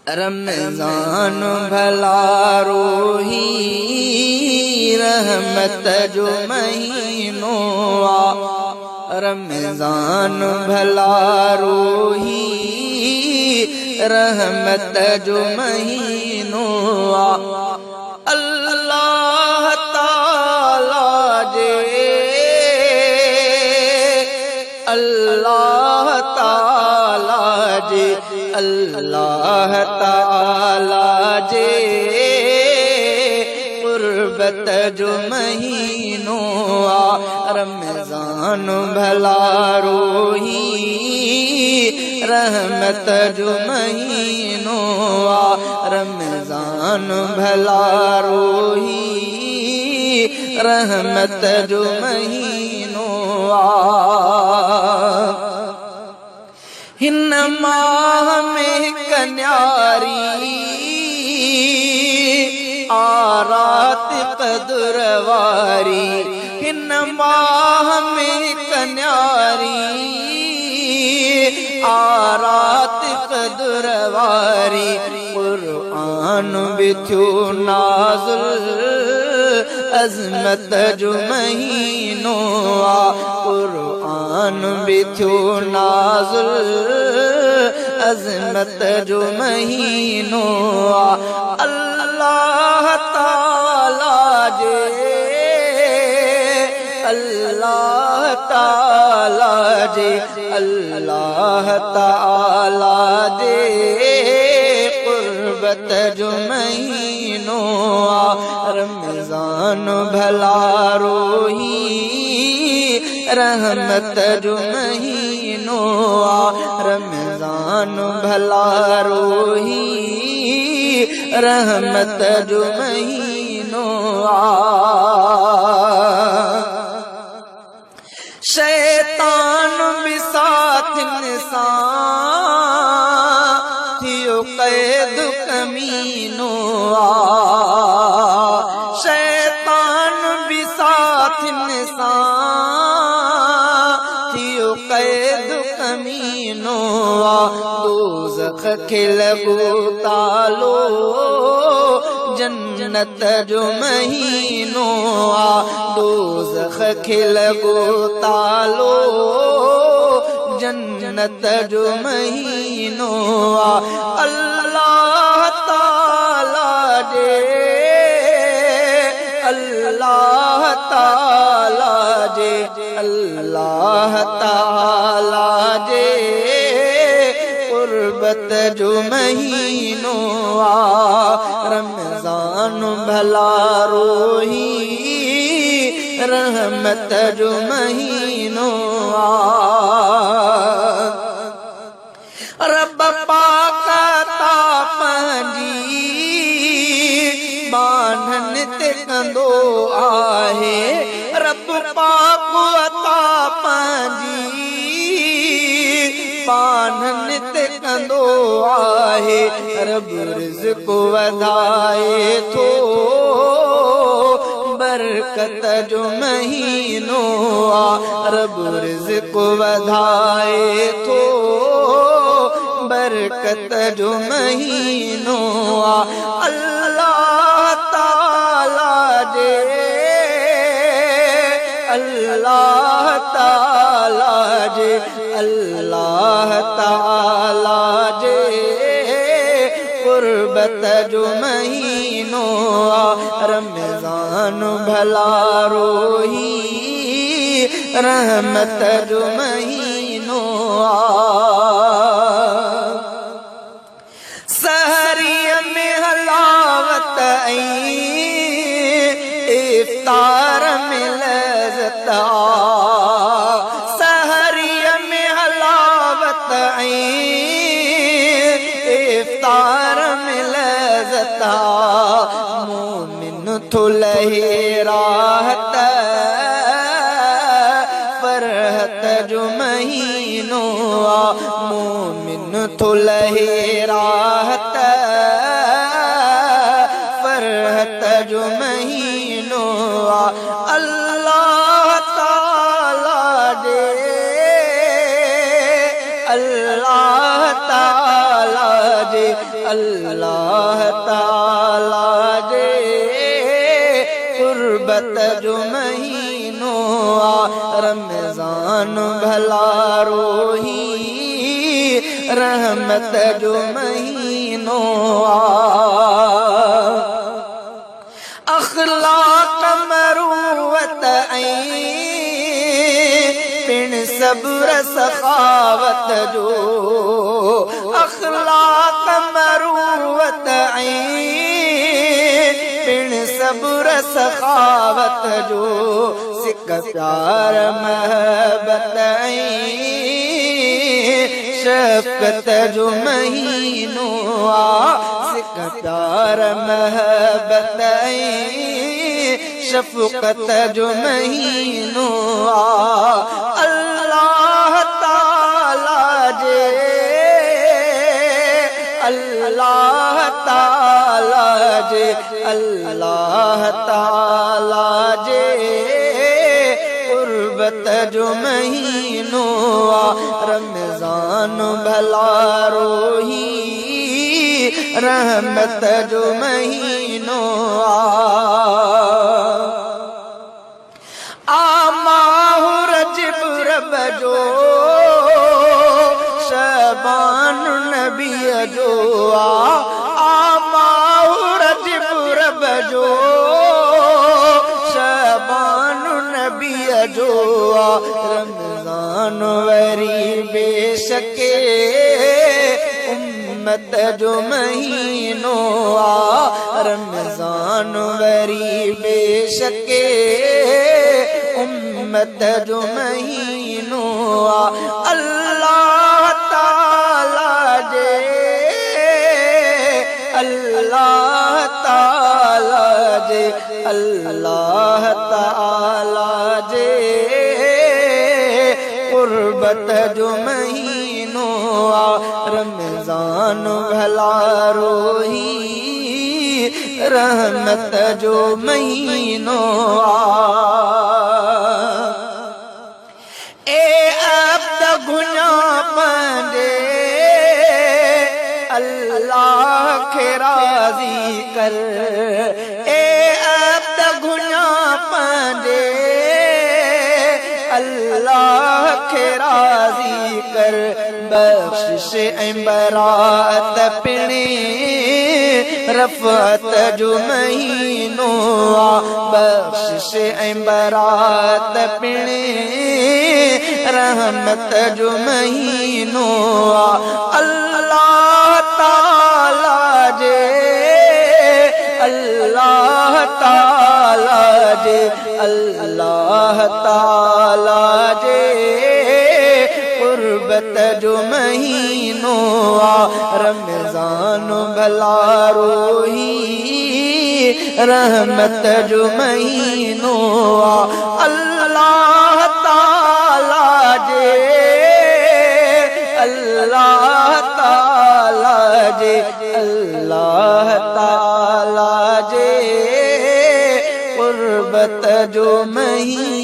रमज़ान भला रोही रहमत जो महीनो आ। रमज़ान भला रोही रहमत जो महीनो आ। अल्लाह ताला जे अल्लाह ताला जे अल्लाह ताला जे कुर्बत जो महीनो आ। रमज़ान भला रोही रहमत जो महीनो आ। रमज़ान भला रोही रहमत जो महीनो आ। हिन माह में कन्यारी आरात कदरवारी। हिन माह में कन्यारी आरात कदरवारी। कुरान बिथ्यो नाज़िल अज़मत जो महीनो आ। कुरान बिथ्यो नाज़िल अज़मत जो महीनो आ। अल्लाह ताला जे अल्लाह ताला जे अल्लाह ताला जे कुर्बत जो महीनो आ। रमज़ान भला रोही रहमत जो महीनो आ। रमज़ान भला रोही रहमत जो महीनो आ। शैतान भी साथ थियो कैद कमीनो आ। शैतान भी साथ थियो कैद कमीनो आ। दोज़ख खे लगो तालो जन्नत जो महीनो आ। दोज़ख खे लगो तालो जन्नत जो महीनो आ। अल्लाह ताला जे अल्लाह ताला जे अल्लाह ताला जे कुर्बत जो महीनो आ। रमज़ान भला रोही रहमत जो महीनो आ। रब पाक पंहिंजी बानन ते कंदो आहे। रब पाक पंहिंजी बानन ते कंदो आहे। रब रिज़्क़ वधाए थो बरकत जो महीनो आ। रब रिज़्क़ वधाए थो बरकत जो महीनो आ। अल्लाह ताला जे अल्लाह ताला जे अल्लाह ताला जे कुर्बत जो महीनो आ। रमज़ान भला रोही रहमत जो महीनो आ। सहरिय में हलावत इफ्तार में लज़्ज़त आ। सहरिय में हलावत इफ्तार में लज़्ज़त आ। मोमिन थो लहे राहत फरहत जो महीनो आ। मोमिन थो लहे राहत फरहत जो महीनो आ। अल्लाह ताला जे अल्लाह ताला जे अल्लाह ताला जे कुर्बत जो महीनो आ रमजान भला रोही रहमत जो महीनो आ अखलाक मरूवत पिण सब्र सखावत जो अखलाक मरूवत पिण सब्र सखावत जो सिक प्यार महबत शफ़क़त जो महीनो आ सिक प्यार महबत शफ़क़त जो महीनो आ अल्लाह ताला जे अल्लाह ताला जे अल्लाह ताला जे कुर्बत जो महीनो आ रमजान भला रोही रहमत जो महीनो आ माह रजब रब जो शबान नबी जो आ माह रजब रब जो शबान नबी जो आ रमजान वरी बेशके उम्मत जो महीनो आ रमजान वरी बेशके उम्मत जो महीनो आ अल्लाह ताला जे अल्लाह ताला जे अल्लाह ताला जे कुर्बत जो महीनो आ रमजान भला रोही रहमत जो महीनो आ ए अब्द गुना पंदे अल्लाह के राजी कर ए अब्द गुना पंदे अल्लाह के राजी कर बख्शिश बरात पिणे रफ़त जो महीनो आ बख्शिश बरात पिणे रहमत जो महीनो आ अल्लाह ताला जे अल्लाह ताला जे अल्लाह ताला जे कुर्बत जो महीनो आ रमजान भला रोही रहमत जो महीनो आ अल्लाह ताला जे अल्लाह ताला जे अल्लाह ताला जे कुर्बत जो महीनो